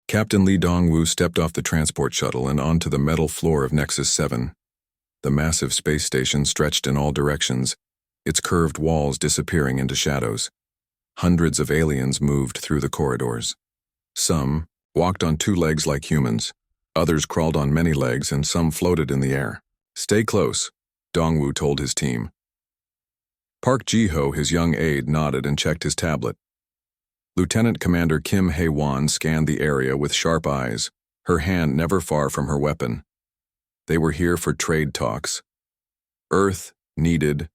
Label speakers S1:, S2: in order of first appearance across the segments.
S1: Captain Lee Dongwu stepped off the transport shuttle and onto the metal floor of Nexus 7. The massive space station stretched in all directions, its curved walls disappearing into shadows. Hundreds of aliens moved through the corridors. Some walked on two legs like humans, others crawled on many legs, and some floated in the air. "Stay close," Dongwu told his team. Park Ji-ho, his young aide, nodded and checked his tablet. Lieutenant Commander Kim Hae-won scanned the area with sharp eyes, her hand never far from her weapon. They were here for trade talks. Earth needed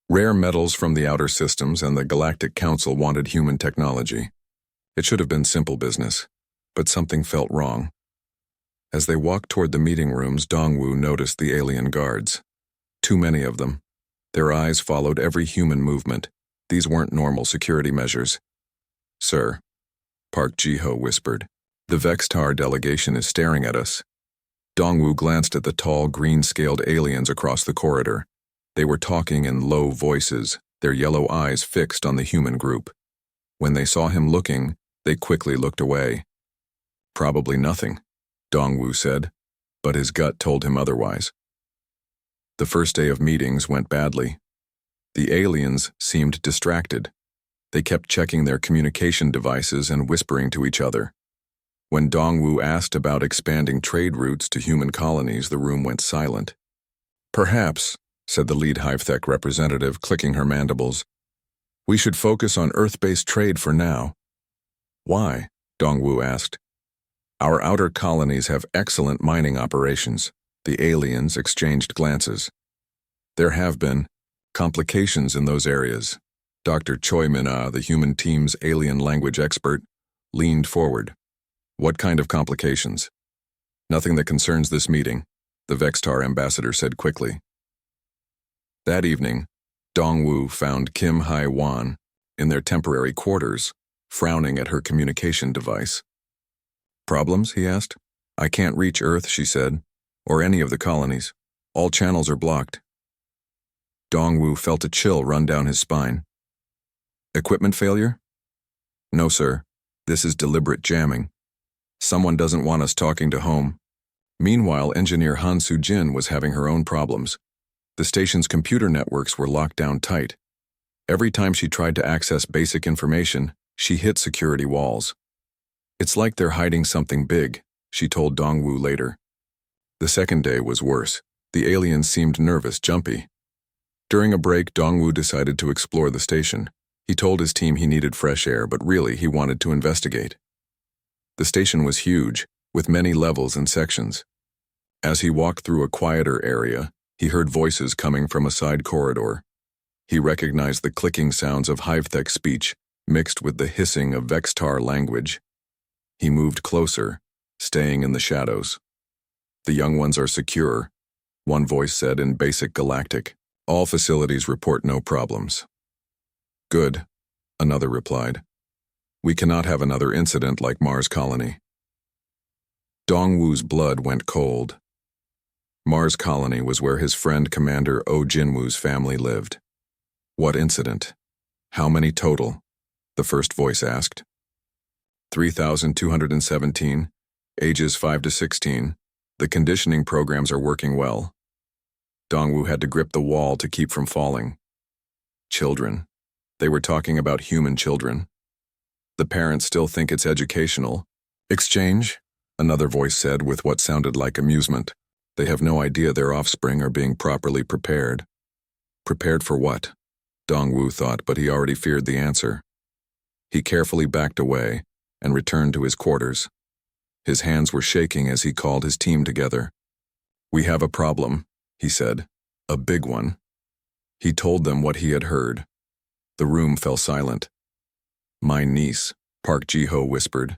S1: rare metals from the outer systems, and the Galactic Council wanted human technology. It should have been simple business, but something felt wrong. As they walked toward the meeting rooms, Dongwu noticed the alien guards. Too many of them. Their eyes followed every human movement. These weren't normal security measures. "Sir," Park Ji-ho whispered, "the Vextar delegation is staring at us." Dongwu glanced at the tall, green-scaled aliens across the corridor. They were talking in low voices, their yellow eyes fixed on the human group. When they saw him looking, they quickly looked away. "Probably nothing," Dongwu said, but his gut told him otherwise. The first day of meetings went badly. The aliens seemed distracted. They kept checking their communication devices and whispering to each other. When Dongwu asked about expanding trade routes to human colonies, the room went silent. "Perhaps," said the lead HiveTech representative, clicking her mandibles, "we should focus on Earth-based trade for now." "Why?" Dongwu asked. "Our outer colonies have excellent mining operations." The aliens exchanged glances. "There have been complications in those areas." Dr. Choi Min-ah, the human team's alien language expert, leaned forward. "What kind of complications?" "Nothing that concerns this meeting," the Vextar ambassador said quickly. That evening, Dongwu found Kim Hae-won in their temporary quarters, frowning at her communication device. "Problems?" he asked. "I can't reach Earth," she said, "or any of the colonies. All channels are blocked." Dongwu felt a chill run down his spine. "Equipment failure?" "No, sir. This is deliberate jamming. Someone doesn't want us talking to home." Meanwhile, engineer Han Soo-jin was having her own problems. The station's computer networks were locked down tight. Every time she tried to access basic information, she hit security walls. "It's like they're hiding something big," she told Dongwu later. The second day was worse. The aliens seemed nervous, jumpy. During a break, Dongwu decided to explore the station. He told his team he needed fresh air, but really he wanted to investigate. The station was huge, with many levels and sections. As he walked through a quieter area, he heard voices coming from a side corridor. He recognized the clicking sounds of HiveTech speech, mixed with the hissing of Vextar language. He moved closer, staying in the shadows. "The young ones are secure," one voice said in basic Galactic. "All facilities report no problems." "Good," another replied. "We cannot have another incident like Mars Colony." Dongwu's blood went cold. Mars Colony was where his friend Commander Oh Jinwoo's family lived. "What incident? How many total?" the first voice asked. 3,217, ages 5 to 16. The conditioning programs are working well." Dongwu had to grip the wall to keep from falling. "Children. They were talking about human children. The parents still think it's educational." "Exchange?" another voice said with what sounded like amusement. "They have no idea their offspring are being properly prepared." Prepared for what? Dongwu thought, but he already feared the answer. He carefully backed away and returned to his quarters. His hands were shaking as he called his team together. "We have a problem," he said. "A big one." He told them what he had heard. The room fell silent. "My niece," Park Ji-ho whispered.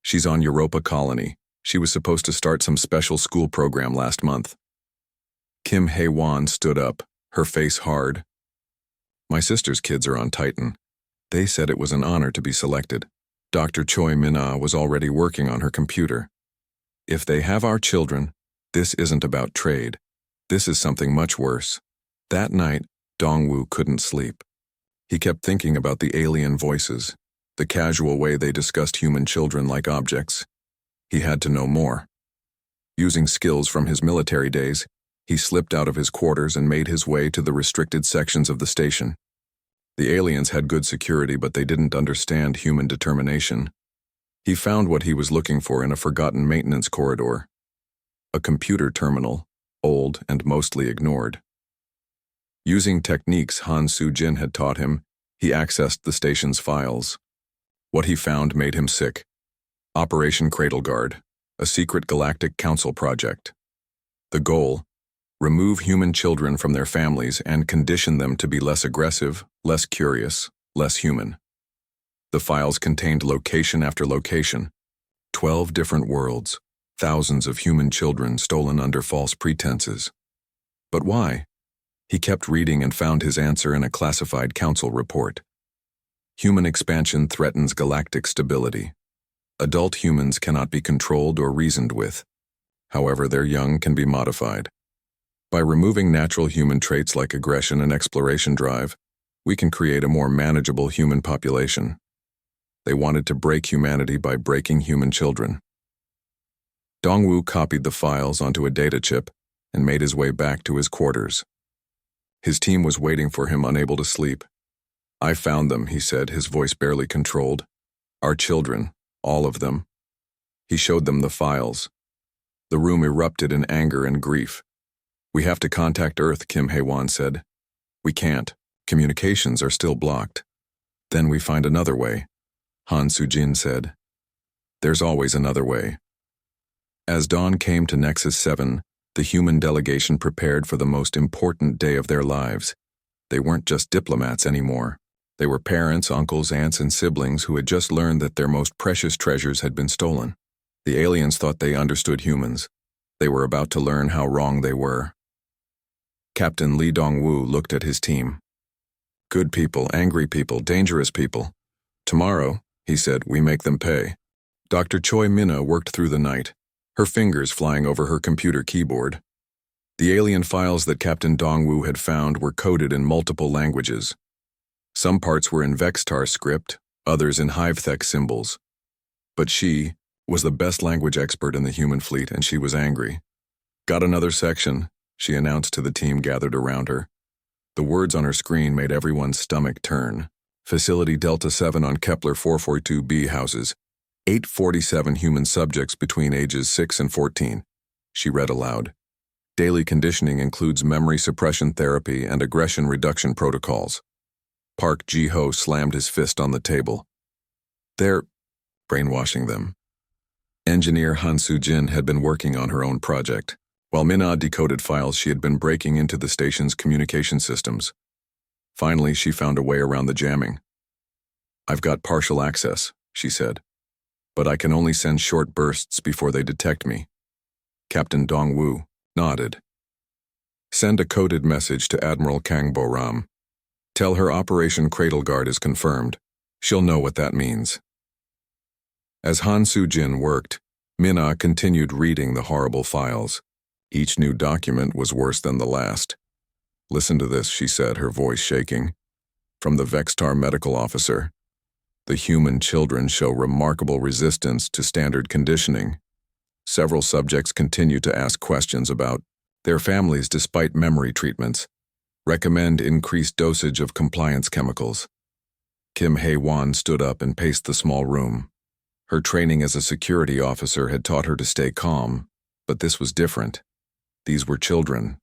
S1: "She's on Europa Colony. She was supposed to start some special school program last month." Kim Hae-won stood up, her face hard. "My sister's kids are on Titan. They said it was an honor to be selected. Dr. Choi Min-ah was already working on her computer. If they have our children, this isn't about trade. This is something much worse." That night, Dongwu couldn't sleep. He kept thinking about the alien voices, the casual way they discussed human children like objects. He had to know more. Using skills from his military days, he slipped out of his quarters and made his way to the restricted sections of the station. The aliens had good security, but they didn't understand human determination. He found what he was looking for in a forgotten maintenance corridor. A computer terminal, old and mostly ignored. Using techniques Han Soo-jin had taught him, he accessed the station's files. What he found made him sick. Operation Cradle Guard, a secret Galactic Council project. The goal: remove human children from their families and condition them to be less aggressive, less curious, less human. The files contained location after location, 12 different worlds, thousands of human children stolen under false pretenses. But why? He kept reading and found his answer in a classified council report. Human expansion threatens galactic stability. Adult humans cannot be controlled or reasoned with. However, their young can be modified. By removing natural human traits like aggression and exploration drive, we can create a more manageable human population. They wanted to break humanity by breaking human children. Dongwoo copied the files onto a data chip and made his way back to his quarters. His team was waiting for him, unable to sleep. "I found them," he said, his voice barely controlled. "Our children, all of them." He showed them the files. The room erupted in anger and grief. "We have to contact Earth," Kim Hae-won said. "We can't. Communications are still blocked." "Then we find another way," Han Soo-jin said. "There's always another way." As dawn came to Nexus 7, the human delegation prepared for the most important day of their lives. They weren't just diplomats anymore. They were parents, uncles, aunts, and siblings who had just learned that their most precious treasures had been stolen. The aliens thought they understood humans. They were about to learn how wrong they were. Captain Lee Dong-woo looked at his team. "Good people, angry people, dangerous people. Tomorrow," he said, "we make them pay." Dr. Choi Minna worked through the night, her fingers flying over her computer keyboard. The alien files that Captain Dong-woo had found were coded in multiple languages. Some parts were in Vextar script, others in Hive-Thek symbols. But she was the best language expert in the human fleet, and she was angry. "Got another section," she announced to the team gathered around her. The words on her screen made everyone's stomach turn. Facility Delta 7 on Kepler 442b houses 847 human subjects between ages 6 and 14. She read aloud. Daily conditioning includes memory suppression therapy and aggression reduction protocols. Park Ji-ho slammed his fist on the table. "They're brainwashing them." Engineer Han Soo-jin had been working on her own project. While Minna decoded files, she had been breaking into the station's communication systems. Finally, she found a way around the jamming. "I've got partial access," she said. "But I can only send short bursts before they detect me." Captain Dong-woo nodded. "Send a coded message to Admiral Kang Bo-ram. Tell her Operation Cradle Guard is confirmed. She'll know what that means." As Han Soo-jin worked, Minna continued reading the horrible files. Each new document was worse than the last. "Listen to this," she said, her voice shaking. "From the Vextar medical officer. The human children show remarkable resistance to standard conditioning. Several subjects continue to ask questions about their families despite memory treatments. Recommend increased dosage of compliance chemicals." Kim Hae-won stood up and paced the small room. Her training as a security officer had taught her to stay calm, but this was different. These were children.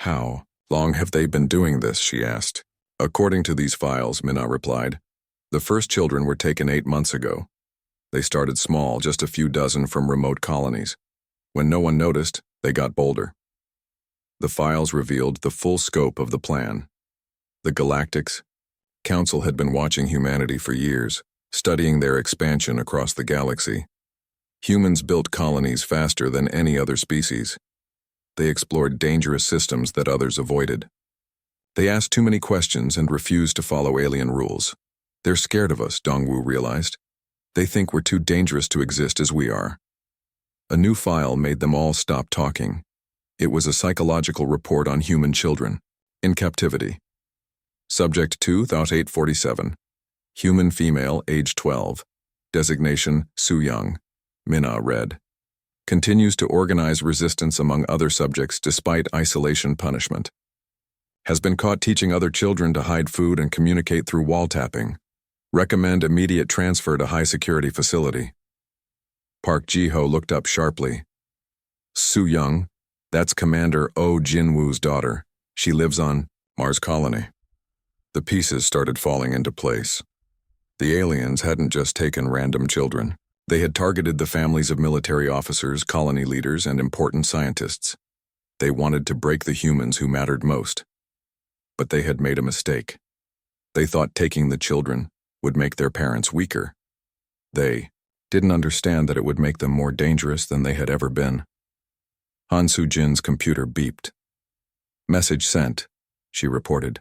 S1: "How long have they been doing this?" she asked. "According to these files," Minna replied, "the first children were taken 8 months ago. They started small, just a few dozen from remote colonies. When no one noticed, they got bolder." The files revealed the full scope of the plan. The Galactic Council had been watching humanity for years, studying their expansion across the galaxy. Humans built colonies faster than any other species. They explored dangerous systems that others avoided. They asked too many questions and refused to follow alien rules. "They're scared of us," Dong-woo realized. "They think we're too dangerous to exist as we are." A new file made them all stop talking. It was a psychological report on human children in captivity. Subject 2,847. Human female, age 12. Designation, Su Young. Minna read. Continues to organize resistance among other subjects despite isolation punishment. Has been caught teaching other children to hide food and communicate through wall tapping. Recommend immediate transfer to high-security facility. Park Ji-ho looked up sharply. Su-young, that's Commander Oh Jin-woo's daughter. She lives on Mars Colony. The pieces started falling into place. The aliens hadn't just taken random children. They had targeted the families of military officers, colony leaders, and important scientists. They wanted to break the humans who mattered most. But they had made a mistake. They thought taking the children would make their parents weaker. They didn't understand that it would make them more dangerous than they had ever been. Han Soo-jin's computer beeped. Message sent, she reported.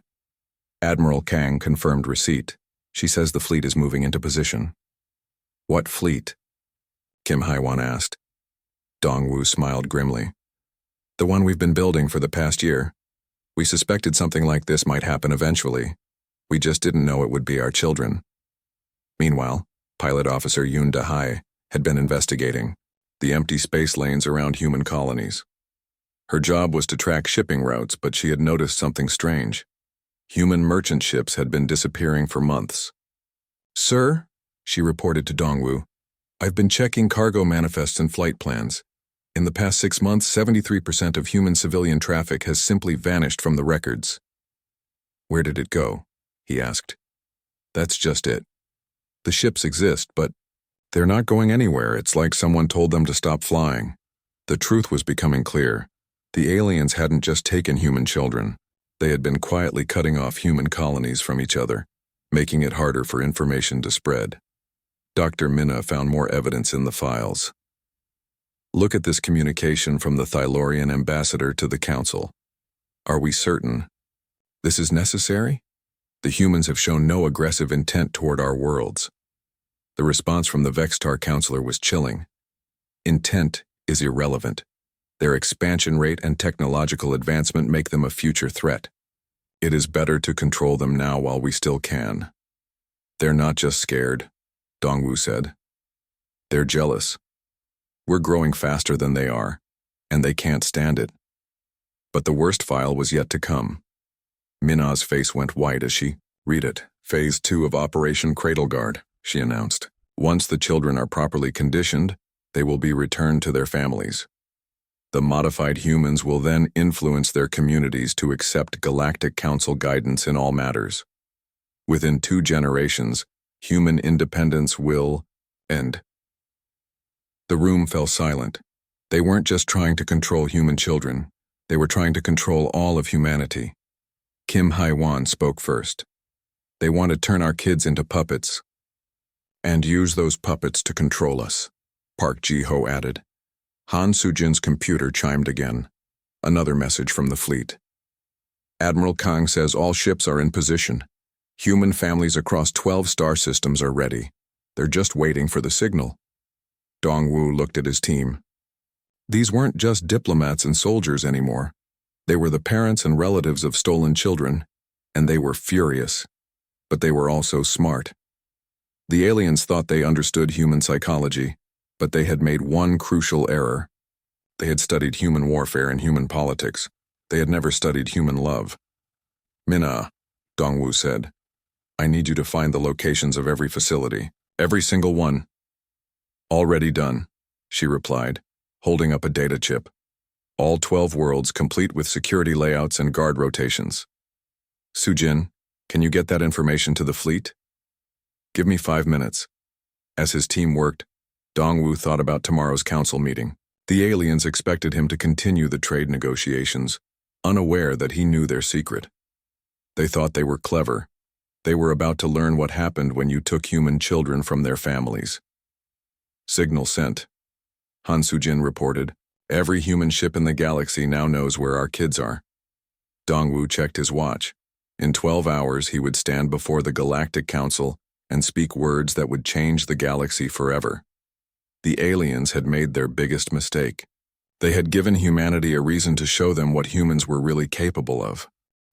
S1: Admiral Kang confirmed receipt. She says the fleet is moving into position. What fleet? Kim Hai-won asked. Dong-woo smiled grimly. The one we've been building for the past year. We suspected something like this might happen eventually. We just didn't know it would be our children. Meanwhile, Pilot Officer Yoon Da-hai had been investigating the empty space lanes around human colonies. Her job was to track shipping routes, but she had noticed something strange. Human merchant ships had been disappearing for months. Sir, she reported to Dong-woo, I've been checking cargo manifests and flight plans. In the past 6 months, 73% of human civilian traffic has simply vanished from the records. Where did it go? He asked. That's just it. The ships exist, but they're not going anywhere. It's like someone told them to stop flying. The truth was becoming clear. The aliens hadn't just taken human children. They had been quietly cutting off human colonies from each other, making it harder for information to spread. Dr. Minna found more evidence in the files. Look at this communication from the Thylorian ambassador to the Council. Are we certain this is necessary? The humans have shown no aggressive intent toward our worlds. The response from the Vextar counselor was chilling. Intent is irrelevant. Their expansion rate and technological advancement make them a future threat. It is better to control them now while we still can. They're not just scared, Dong-woo said. They're jealous. We're growing faster than they are, and they can't stand it. But the worst file was yet to come. Minna's face went white as she read it. Phase 2 of Operation Cradle Guard, she announced. Once the children are properly conditioned, they will be returned to their families. The modified humans will then influence their communities to accept Galactic Council guidance in all matters. Within 2 generations, human independence will end. The room fell silent. They weren't just trying to control human children. They were trying to control all of humanity. Kim Hai-won spoke first. They want to turn our kids into puppets. And use those puppets to control us, Park Ji-ho added. Han Soo-jin's computer chimed again. Another message from the fleet. Admiral Kang says all ships are in position. Human families across 12 star systems are ready. They're just waiting for the signal. Dong-woo looked at his team. These weren't just diplomats and soldiers anymore. They were the parents and relatives of stolen children, and they were furious. But they were also smart. The aliens thought they understood human psychology, but they had made one crucial error. They had studied human warfare and human politics. They had never studied human love. Minna, Dong-woo said, I need you to find the locations of every facility, every single one. Already done, she replied, holding up a data chip. All 12 worlds complete with security layouts and guard rotations. Soo-jin, can you get that information to the fleet? Give me 5 minutes. As his team worked, Dong-woo thought about tomorrow's council meeting. The aliens expected him to continue the trade negotiations, unaware that he knew their secret. They thought they were clever. They were about to learn what happened when you took human children from their families. Signal sent. Han Soo-jin reported. Every human ship in the galaxy now knows where our kids are. Dong-woo checked his watch. In 12 hours, he would stand before the Galactic Council and speak words that would change the galaxy forever. The aliens had made their biggest mistake. They had given humanity a reason to show them what humans were really capable of.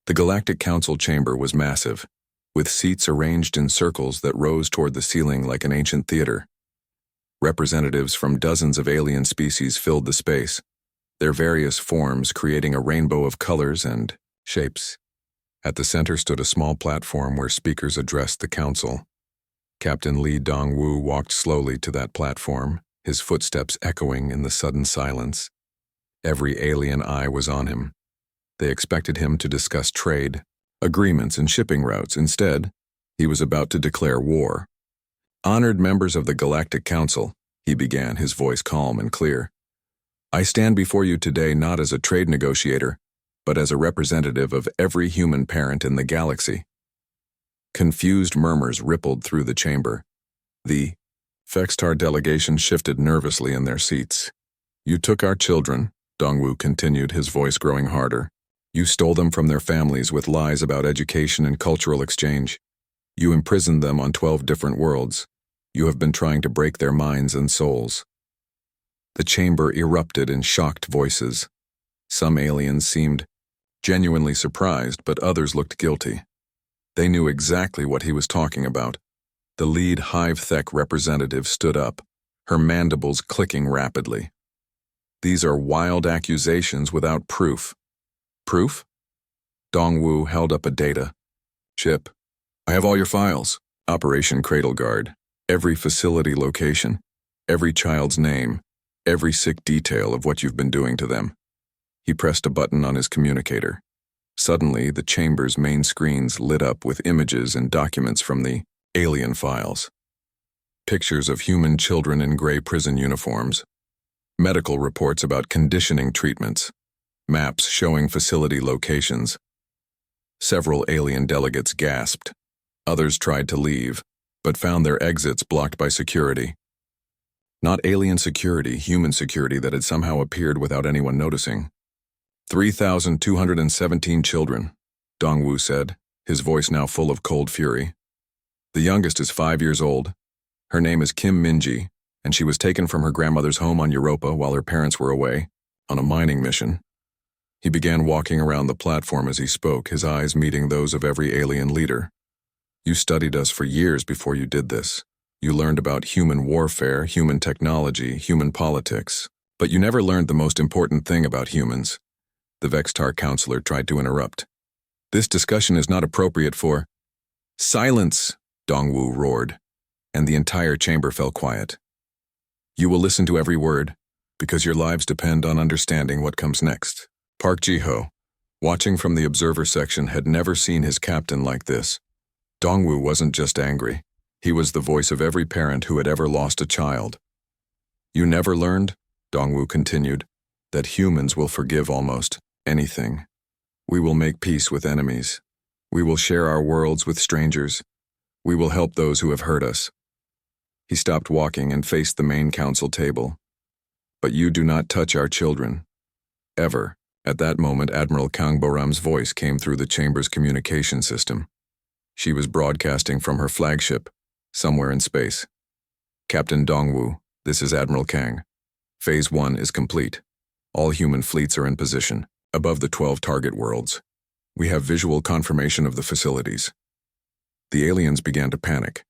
S1: The Galactic Council chamber was massive, with seats arranged in circles that rose toward the ceiling like an ancient theater. Representatives from dozens of alien species filled the space, their various forms creating a rainbow of colors and shapes. At the center stood a small platform where speakers addressed the council. Captain Lee Dong-woo walked slowly to that platform, his footsteps echoing in the sudden silence. Every alien eye was on him. They expected him to discuss trade, agreements, and shipping routes. Instead, he was about to declare war. Honored members of the Galactic Council, he began, his voice calm and clear. I stand before you today not as a trade negotiator, but as a representative of every human parent in the galaxy. Confused murmurs rippled through the chamber. The Fextar delegation shifted nervously in their seats. You took our children, Dong-woo continued, his voice growing harder. You stole them from their families with lies about education and cultural exchange. You imprisoned them on 12 different worlds. You have been trying to break their minds and souls. The chamber erupted in shocked voices. Some aliens seemed genuinely surprised, but others looked guilty. They knew exactly what he was talking about. The lead Hive-Thek representative stood up, her mandibles clicking rapidly. These are wild accusations without proof. Proof? Dong-woo held up a data chip. I have all your files. Operation Cradle Guard. Every facility location. Every child's name. Every sick detail of what you've been doing to them. He pressed a button on his communicator. Suddenly, the chamber's main screens lit up with images and documents from the alien files. Pictures of human children in gray prison uniforms. Medical reports about conditioning treatments. Maps showing facility locations. Several alien delegates gasped. Others tried to leave, but found their exits blocked by security. Not alien security, human security that had somehow appeared without anyone noticing. 3,217 children, Dong-woo said, his voice now full of cold fury. The youngest is 5 years old. Her name is Kim Min-ji, and she was taken from her grandmother's home on Europa while her parents were away, on a mining mission. He began walking around the platform as he spoke, his eyes meeting those of every alien leader. You studied us for years before you did this. You learned about human warfare, human technology, human politics. But you never learned the most important thing about humans. The Vextar counselor tried to interrupt. This discussion is not appropriate for... Silence, Dong-woo roared, and the entire chamber fell quiet. You will listen to every word, because your lives depend on understanding what comes next. Park Ji-ho, watching from the observer section, had never seen his captain like this. Dong-woo wasn't just angry. He was the voice of every parent who had ever lost a child. You never learned, Dong-woo continued, that humans will forgive almost anything. We will make peace with enemies. We will share our worlds with strangers. We will help those who have hurt us. He stopped walking and faced the main council table. But you do not touch our children. Ever. At that moment, Admiral Kang Boram's voice came through the chamber's communication system. She was broadcasting from her flagship, somewhere in space. Captain Dong-woo, this is Admiral Kang. Phase 1 is complete. All human fleets are in position, above the 12 target worlds. We have visual confirmation of the facilities. The aliens began to panic.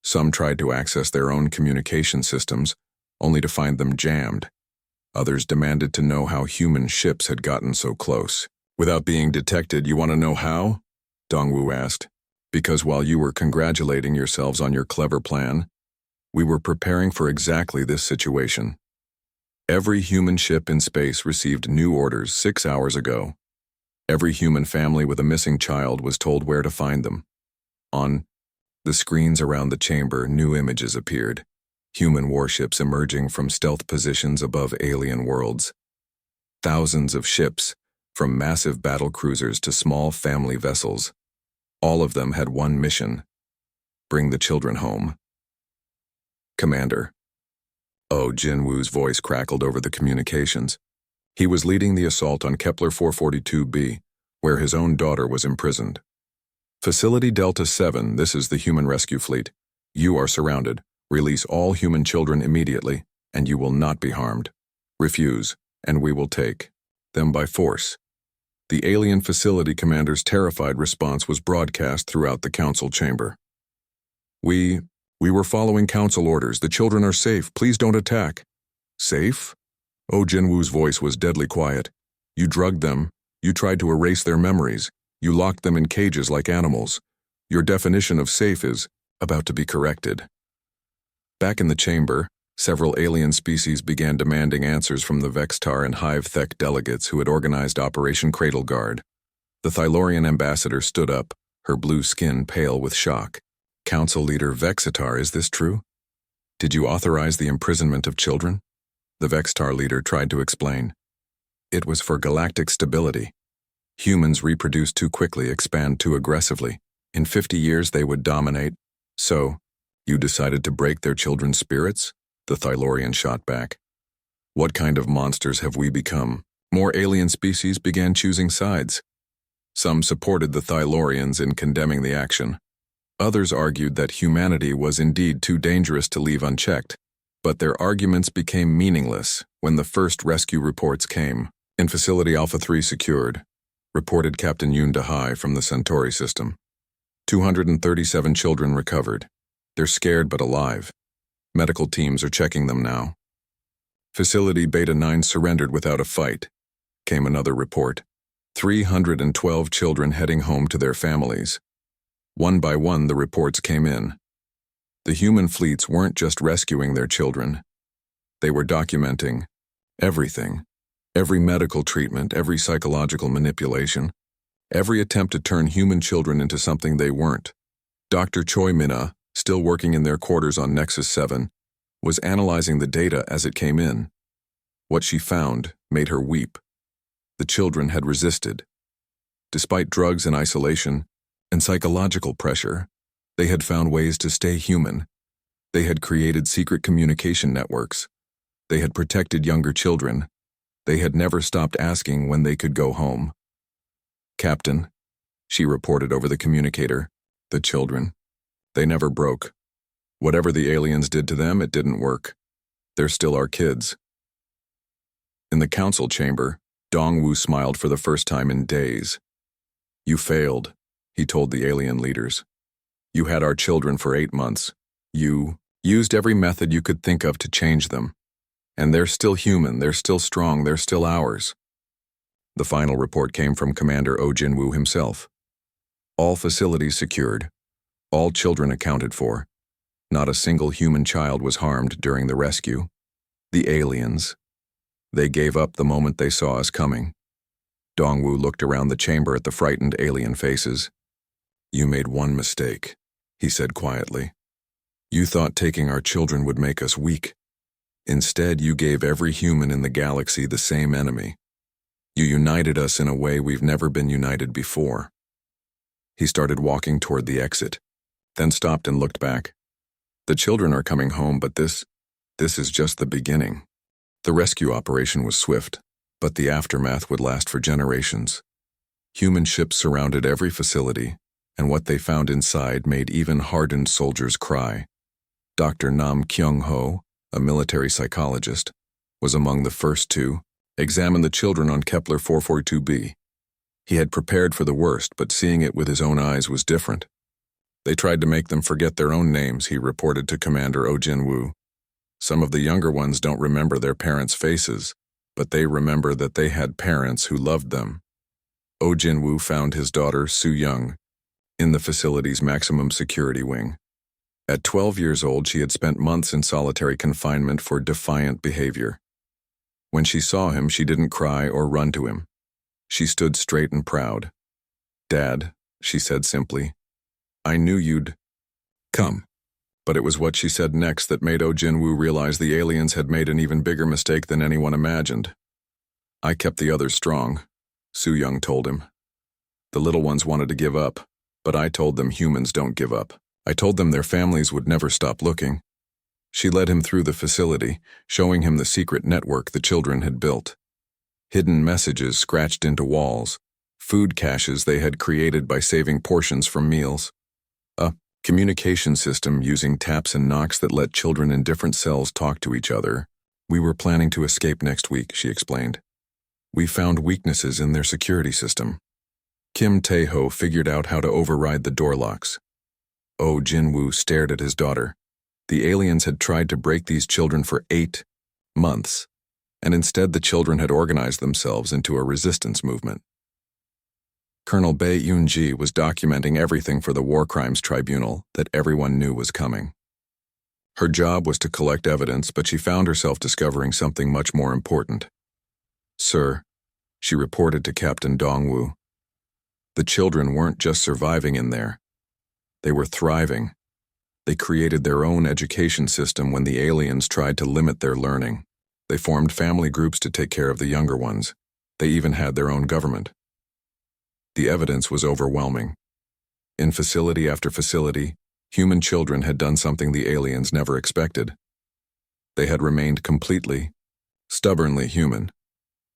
S1: Some tried to access their own communication systems, only to find them jammed. Others demanded to know how human ships had gotten so close. Without being detected, you want to know how? Dong-woo asked. Because while you were congratulating yourselves on your clever plan, we were preparing for exactly this situation. Every human ship in space received new orders 6 hours ago. Every human family with a missing child was told where to find them. On the screens around the chamber, new images appeared. Human warships emerging from stealth positions above alien worlds. Thousands of ships, from massive battle cruisers to small family vessels. All of them had one mission: bring the children home. Commander. Oh, Jin-woo's voice crackled over the communications. He was leading the assault on Kepler 442b, where his own daughter was imprisoned. Facility Delta 7, this is the human rescue fleet. You are surrounded. Release all human children immediately, and you will not be harmed. Refuse, and we will take them by force. The alien facility commander's terrified response was broadcast throughout the council chamber. We We were following council orders. The children are safe. Please don't attack. Safe? Oh Jinwoo's voice was deadly quiet. You drugged them. You tried to erase their memories. You locked them in cages like animals. Your definition of safe is about to be corrected. Back in the chamber, several alien species began demanding answers from the Vextar and Hive-Thek delegates who had organized Operation Cradle Guard. The Thylorian ambassador stood up, her blue skin pale with shock. Council leader Vexitar, is this true? Did you authorize the imprisonment of children? The Vextar leader tried to explain. It was for galactic stability. Humans reproduce too quickly, expand too aggressively. In 50 years they would dominate. So, you decided to break their children's spirits? The Thylorian shot back. What kind of monsters have we become? More alien species began choosing sides. Some supported the Thylorians in condemning the action. Others argued that humanity was indeed too dangerous to leave unchecked, but their arguments became meaningless when the first rescue reports came. In Facility Alpha 3 secured, reported Captain Yoon Dahai from the Centauri system. 237 children recovered. They're scared but alive. Medical teams are checking them now. Facility Beta 9 surrendered without a fight, came another report. 312 children heading home to their families. One by one, the reports came in. The human fleets weren't just rescuing their children. They were documenting everything. Every medical treatment, every psychological manipulation, every attempt to turn human children into something they weren't. Dr. Choi Mina, still working in their quarters on Nexus 7, was analyzing the data as it came in. What she found made her weep. The children had resisted. Despite drugs and isolation and psychological pressure, they had found ways to stay human. They had created secret communication networks. They had protected younger children. They had never stopped asking when they could go home. Captain, she reported over the communicator, the children. They never broke. Whatever the aliens did to them, it didn't work. They're still our kids. In the council chamber, Dongwu smiled for the first time in days. You failed, he told the alien leaders. You had our children for 8 months. You used every method you could think of to change them. And they're still human, they're still strong, they're still ours. The final report came from Commander Oh Jinwoo himself. All facilities secured. All children accounted for. Not a single human child was harmed during the rescue. The aliens. They gave up the moment they saw us coming. Dongwu looked around the chamber at the frightened alien faces. You made one mistake, he said quietly. You thought taking our children would make us weak. Instead, you gave every human in the galaxy the same enemy. You united us in a way we've never been united before. He started walking toward the exit, then stopped and looked back. The children are coming home, but this is just the beginning. The rescue operation was swift, but the aftermath would last for generations. Human ships surrounded every facility, and what they found inside made even hardened soldiers cry. Dr. Nam Kyung-ho, a military psychologist, was among the first to examine the children on Kepler 442b. He had prepared for the worst, but seeing it with his own eyes was different. They tried to make them forget their own names, he reported to Commander Oh Jinwoo. Some of the younger ones don't remember their parents' faces, but they remember that they had parents who loved them. Oh Jinwoo found his daughter, Su Young, in the facility's maximum security wing. At 12 years old, she had spent months in solitary confinement for defiant behavior. When she saw him, she didn't cry or run to him. She stood straight and proud. Dad, she said simply, I knew you'd come. But it was what she said next that made Oh Jinwoo realize the aliens had made an even bigger mistake than anyone imagined. I kept the others strong, Su Young told him. The little ones wanted to give up, but I told them humans don't give up. I told them their families would never stop looking. She led him through the facility, showing him the secret network the children had built. Hidden messages scratched into walls, food caches they had created by saving portions from meals. A communication system using taps and knocks that let children in different cells talk to each other. We were planning to escape next week, she explained. We found weaknesses in their security system. Kim Tae-ho figured out how to override the door locks. Oh Jinwoo stared at his daughter. The aliens had tried to break these children for 8 months, and instead the children had organized themselves into a resistance movement. Colonel Bae Yoon-ji was documenting everything for the War Crimes Tribunal that everyone knew was coming. Her job was to collect evidence, but she found herself discovering something much more important. "Sir," she reported to Captain Dongwoo, "the children weren't just surviving in there. They were thriving. They created their own education system when the aliens tried to limit their learning. They formed family groups to take care of the younger ones. They even had their own government." The evidence was overwhelming. In facility after facility, human children had done something the aliens never expected. They had remained completely, stubbornly human.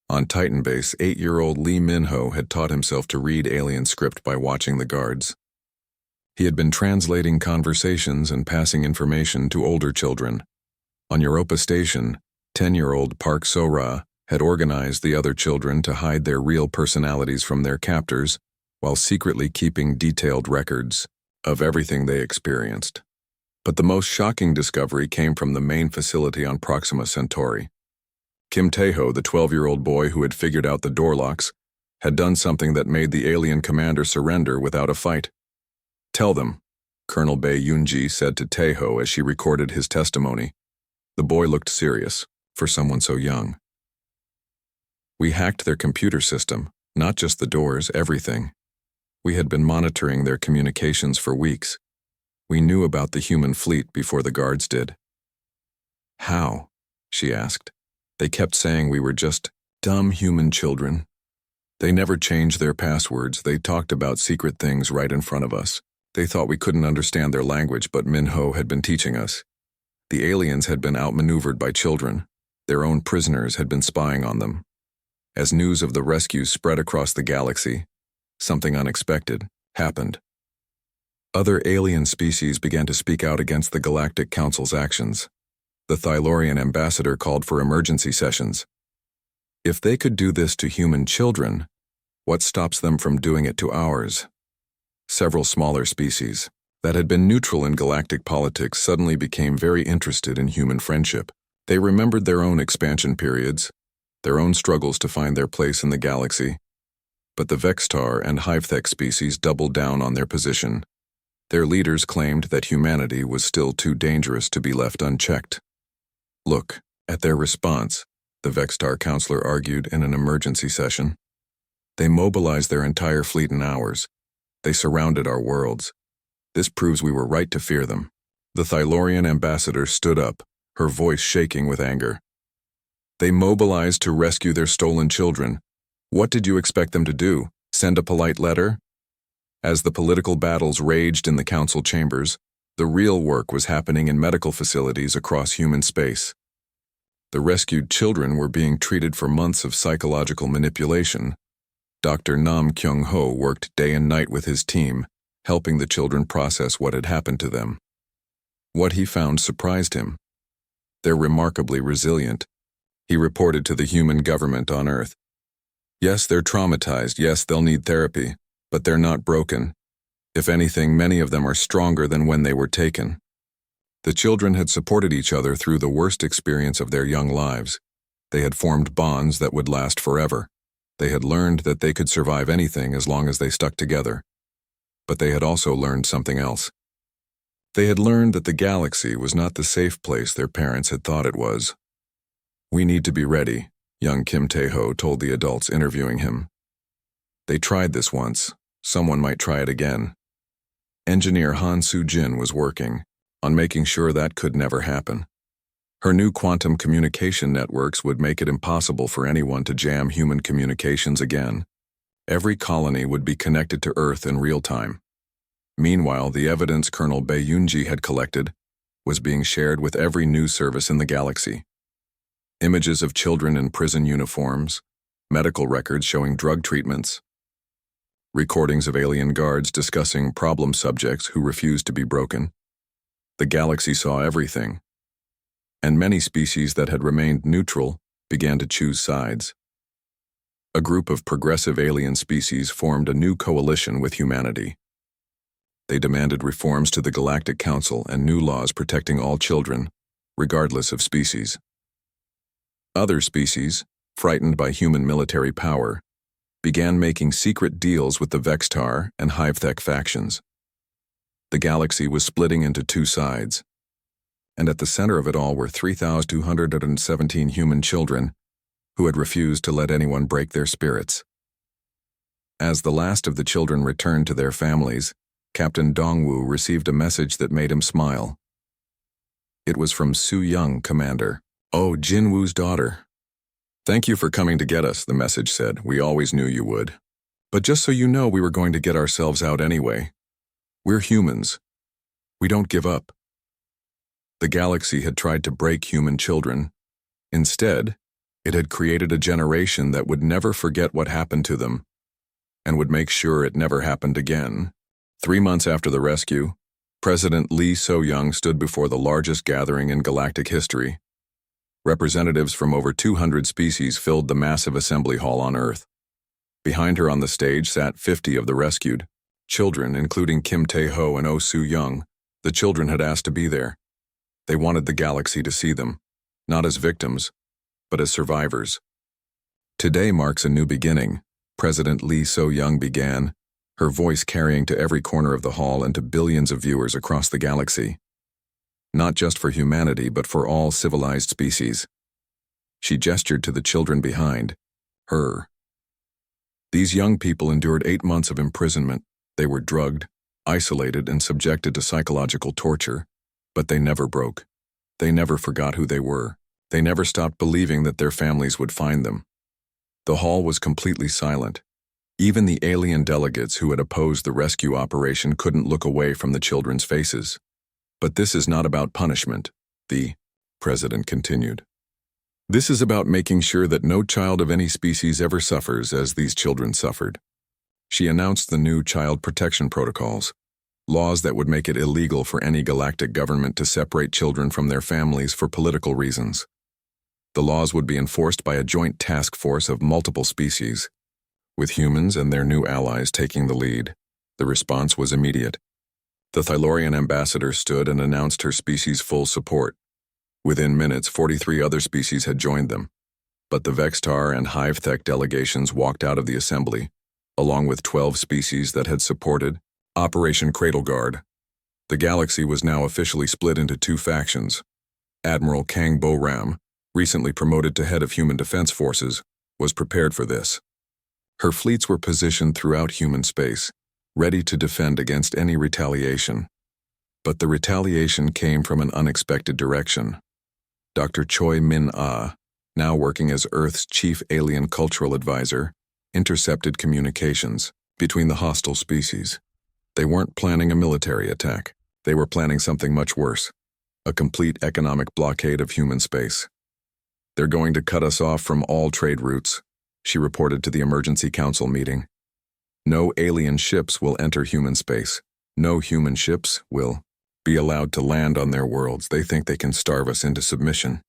S1: On Titan Base, 8-year-old Lee Min-ho had taught himself to read alien script by watching the guards. He had been translating conversations and passing information to older children. On Europa Station, 10-year-old Park So-ra had organized the other children to hide their real personalities from their captors while secretly keeping detailed records of everything they experienced. But the most shocking discovery came from the main facility on Proxima Centauri. Kim Tae-ho, the 12-year-old boy who had figured out the door locks, had done something that made the alien commander surrender without a fight. "Tell them," Colonel Bae Yoon-ji said to Tae-ho as she recorded his testimony. The boy looked serious, for someone so young. "We hacked their computer system, not just the doors, everything. We had been monitoring their communications for weeks. We knew about the human fleet before the guards did." "How?" she asked. "They kept saying we were just dumb human children. They never changed their passwords. They talked about secret things right in front of us. They thought we couldn't understand their language, but Min-ho had been teaching us. The aliens had been outmaneuvered by children. Their own prisoners had been spying on them. As news of the rescues spread across the galaxy, something unexpected happened. Other alien species began to speak out against the Galactic Council's actions. The Thylorian ambassador called for emergency sessions. If they could do this to human children, what stops them from doing it to ours? Several smaller species that had been neutral in galactic politics suddenly became very interested in human friendship. They remembered their own expansion periods, their own struggles to find their place in the galaxy. But the Vextar and Hivethek species doubled down on their position. Their leaders claimed that humanity was still too dangerous to be left unchecked. "Look at their response," the Vextar counselor argued in an emergency session. "They mobilized their entire fleet in hours. They surrounded our worlds. This proves we were right to fear them." The Thylorian ambassador stood up, her voice shaking with anger. "They mobilized to rescue their stolen children. What did you expect them to do? Send a polite letter?" As the political battles raged in the council chambers, the real work was happening in medical facilities across human space. The rescued children were being treated for months of psychological manipulation. Dr. Nam Kyung-ho worked day and night with his team, helping the children process what had happened to them. What he found surprised him. They're remarkably resilient, he reported to the human government on Earth. Yes, they're traumatized, yes, they'll need therapy, but they're not broken. If anything, many of them are stronger than when they were taken. The children had supported each other through the worst experience of their young lives. They had formed bonds that would last forever. They had learned that they could survive anything as long as they stuck together. But they had also learned something else. They had learned that the galaxy was not the safe place their parents had thought it was. "We need to be ready," young Kim Tae-ho told the adults interviewing him. "They tried this once. Someone might try it again." Engineer Han Soo-jin was working on making sure that could never happen. Her new quantum communication networks would make it impossible for anyone to jam human communications again. Every colony would be connected to Earth in real time. Meanwhile, the evidence Colonel Bae Yoon-ji had collected was being shared with every news service in the galaxy. Images of children in prison uniforms, medical records showing drug treatments, recordings of alien guards discussing problem subjects who refused to be broken. The galaxy saw everything, and many species that had remained neutral began to choose sides. A group of progressive alien species formed a new coalition with humanity. They demanded reforms to the Galactic Council and new laws protecting all children, regardless of species. Other species, frightened by human military power, began making secret deals with the Vextar and HFY factions. The galaxy was splitting into two sides, and at the center of it all were 3,217 human children who had refused to let anyone break their spirits. As the last of the children returned to their families, Captain Dongwu received a message that made him smile. It was from Su Young, Commander. "Oh, Jinwoo's daughter. Thank you for coming to get us," the message said. "We always knew you would. But just so you know, we were going to get ourselves out anyway. We're humans. We don't give up." The galaxy had tried to break human children. Instead, it had created a generation that would never forget what happened to them and would make sure it never happened again. 3 months after the rescue, President Lee So-young stood before the largest gathering in galactic history. Representatives from over 200 species filled the massive assembly hall on Earth. Behind her on the stage sat 50 of the rescued children, including Kim Tae-ho and Oh Soo-young. The children had asked to be there. They wanted the galaxy to see them, not as victims, but as survivors. "Today marks a new beginning," President Lee So-young began, her voice carrying to every corner of the hall and to billions of viewers across the galaxy. Not just for humanity, but for all civilized species. She gestured to the children behind her. These young people endured 8 months of imprisonment. They were drugged, isolated, and subjected to psychological torture, but they never broke. They never forgot who they were. They never stopped believing that their families would find them. The hall was completely silent. Even the alien delegates who had opposed the rescue operation couldn't look away from the children's faces. "But this is not about punishment," the president continued. "This is about making sure that no child of any species ever suffers as these children suffered." She announced the new child protection protocols, laws that would make it illegal for any galactic government to separate children from their families for political reasons. The laws would be enforced by a joint task force of multiple species, with humans and their new allies taking the lead. The response was immediate. The Thylorian ambassador stood and announced her species' full support. Within minutes, 43 other species had joined them. But the Vextar and HFY delegations walked out of the assembly, along with 12 species that had supported Operation Cradle Guard. The galaxy was now officially split into two factions. Admiral Kang Bo-ram, recently promoted to head of Human Defense Forces, was prepared for this. Her fleets were positioned throughout human space, ready to defend against any retaliation. But the retaliation came from an unexpected direction. Dr. Choi Min-ah, now working as Earth's chief alien cultural advisor, intercepted communications between the hostile species. They weren't planning a military attack. They were planning something much worse, a complete economic blockade of human space. "They're going to cut us off from all trade routes," she reported to the emergency council meeting. "No alien ships will enter human space. No human ships will be allowed to land on their worlds. They think they can starve us into submission."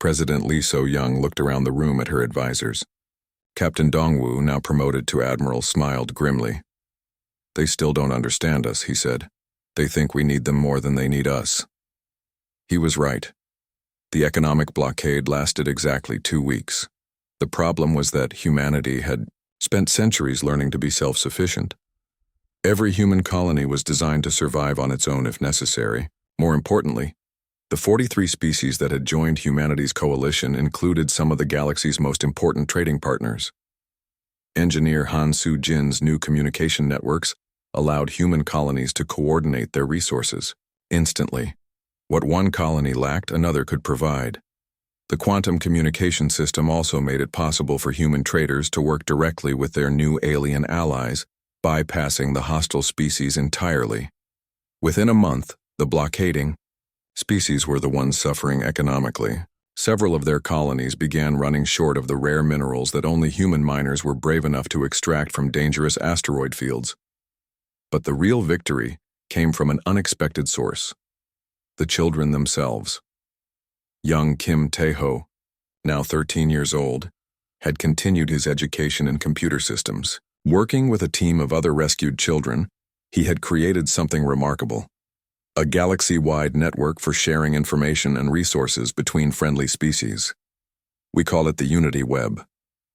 S1: President Lee So-young looked around the room at her advisors. Captain Dongwu, now promoted to admiral, smiled grimly. "They still don't understand us," he said. "They think we need them more than they need us." He was right. The economic blockade lasted exactly 2 weeks. The problem was that humanity had spent centuries learning to be self-sufficient. Every human colony was designed to survive on its own if necessary. More importantly, the 43 species that had joined humanity's coalition included some of the galaxy's most important trading partners. Engineer Han Soo-jin's new communication networks allowed human colonies to coordinate their resources instantly. What one colony lacked, another could provide. The quantum communication system also made it possible for human traders to work directly with their new alien allies, bypassing the hostile species entirely. Within a month, the blockading species were the ones suffering economically. Several of their colonies began running short of the rare minerals that only human miners were brave enough to extract from dangerous asteroid fields. But the real victory came from an unexpected source: the children themselves. Young Kim Tae-ho, now 13 years old, had continued his education in computer systems. Working with a team of other rescued children, He had created something remarkable. A galaxy-wide network for sharing information and resources between friendly species. We call it the Unity Web,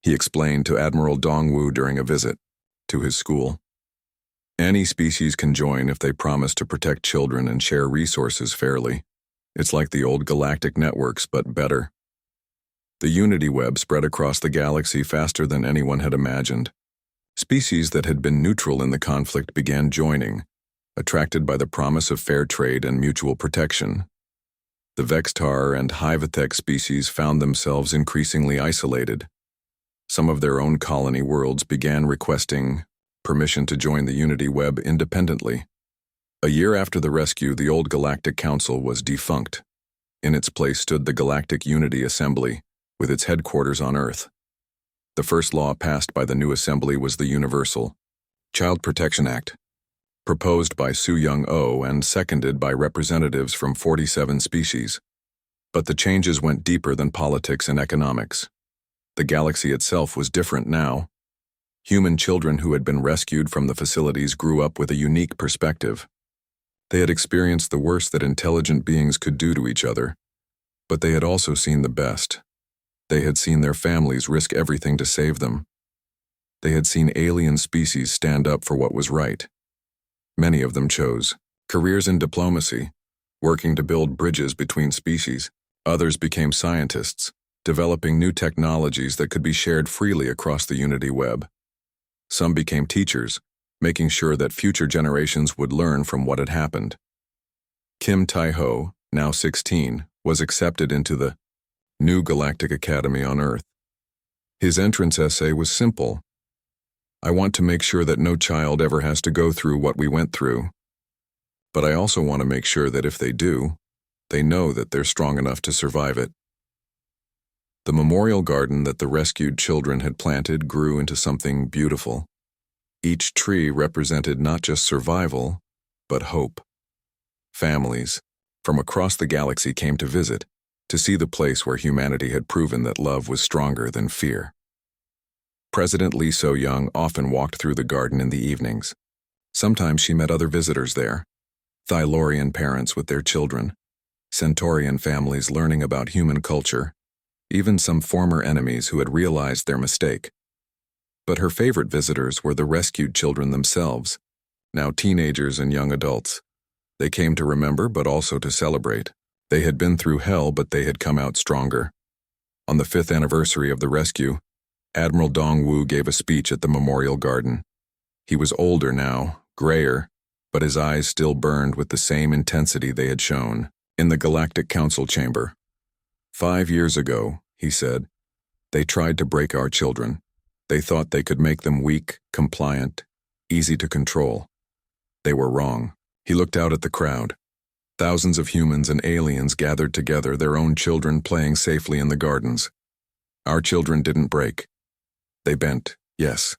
S1: he explained to Admiral Dongwu during a visit to his school. Any species can join if they promise to protect children and share resources fairly. It's like the old galactic networks, but better. The Unity Web spread across the galaxy faster than anyone had imagined. Species that had been neutral in the conflict began joining, attracted by the promise of fair trade and mutual protection. The Vextar and Hyvathek species found themselves increasingly isolated. Some of their own colony worlds began requesting permission to join the Unity Web independently. A year after the rescue, the old Galactic Council was defunct. In its place stood the Galactic Unity Assembly, with its headquarters on Earth. The first law passed by the new assembly was the Universal Child Protection Act, proposed by Su Young-oh and seconded by representatives from 47 species. But the changes went deeper than politics and economics. The galaxy itself was different now. Human children who had been rescued from the facilities grew up with a unique perspective. They had experienced the worst that intelligent beings could do to each other, but they had also seen the best. They had seen their families risk everything to save them. They had seen alien species stand up for what was right. Many of them chose careers in diplomacy, working to build bridges between species. Others became scientists, developing new technologies that could be shared freely across the Unity Web. Some became teachers, making sure that future generations would learn from what had happened. Kim Tai-ho, now 16, was accepted into the new Galactic Academy on Earth. His entrance essay was simple. I want to make sure that no child ever has to go through what we went through. But I also want to make sure that if they do, they know that they're strong enough to survive it. The memorial garden that the rescued children had planted grew into something beautiful. Each tree represented not just survival, but hope. Families from across the galaxy came to visit, to see the place where humanity had proven that love was stronger than fear. President Lee So-young often walked through the garden in the evenings. Sometimes she met other visitors there, Thylorian parents with their children, Centaurian families learning about human culture, even some former enemies who had realized their mistake. But her favorite visitors were the rescued children themselves, now teenagers and young adults. They came to remember but also to celebrate. They had been through hell, but they had come out stronger. On the 5th anniversary of the rescue, Admiral Dongwu gave a speech at the memorial garden. He was older now, grayer, but his eyes still burned with the same intensity they had shown. In the Galactic Council chamber, 5 years ago, he said, they tried to break our children. They thought they could make them weak, compliant, easy to control. They were wrong. He looked out at the crowd. Thousands of humans and aliens gathered together, their own children playing safely in the gardens. Our children didn't break. They bent, yes.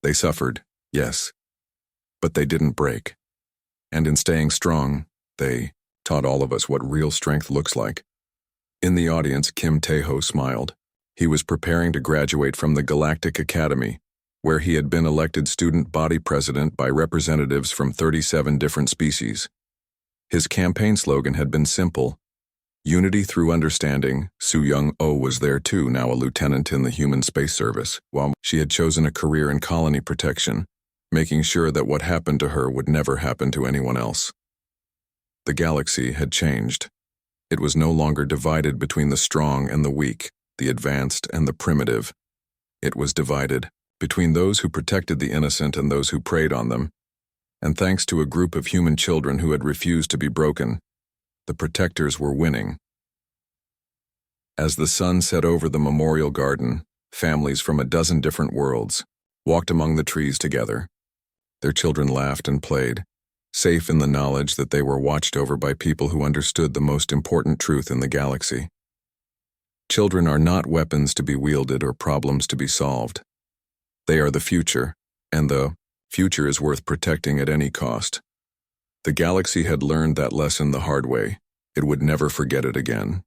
S1: They suffered, yes. But they didn't break. And in staying strong, they taught all of us what real strength looks like. In the audience, Kim Tai-ho smiled. He was preparing to graduate from the Galactic Academy, where he had been elected student body president by representatives from 37 different species. His campaign slogan had been simple: unity through understanding. Su Young-oh was there too, now a lieutenant in the Human Space Service, while she had chosen a career in colony protection, making sure that what happened to her would never happen to anyone else. The galaxy had changed. It was no longer divided between the strong and the weak, the advanced and the primitive. It was divided between those who protected the innocent and those who preyed on them. And thanks to a group of human children who had refused to be broken, the protectors were winning. As the sun set over the memorial garden, families from a dozen different worlds walked among the trees together. Their children laughed and played, safe in the knowledge that they were watched over by people who understood the most important truth in the galaxy. Children are not weapons to be wielded or problems to be solved. They are the future, and the future is worth protecting at any cost. The galaxy had learned that lesson the hard way. It would never forget it again.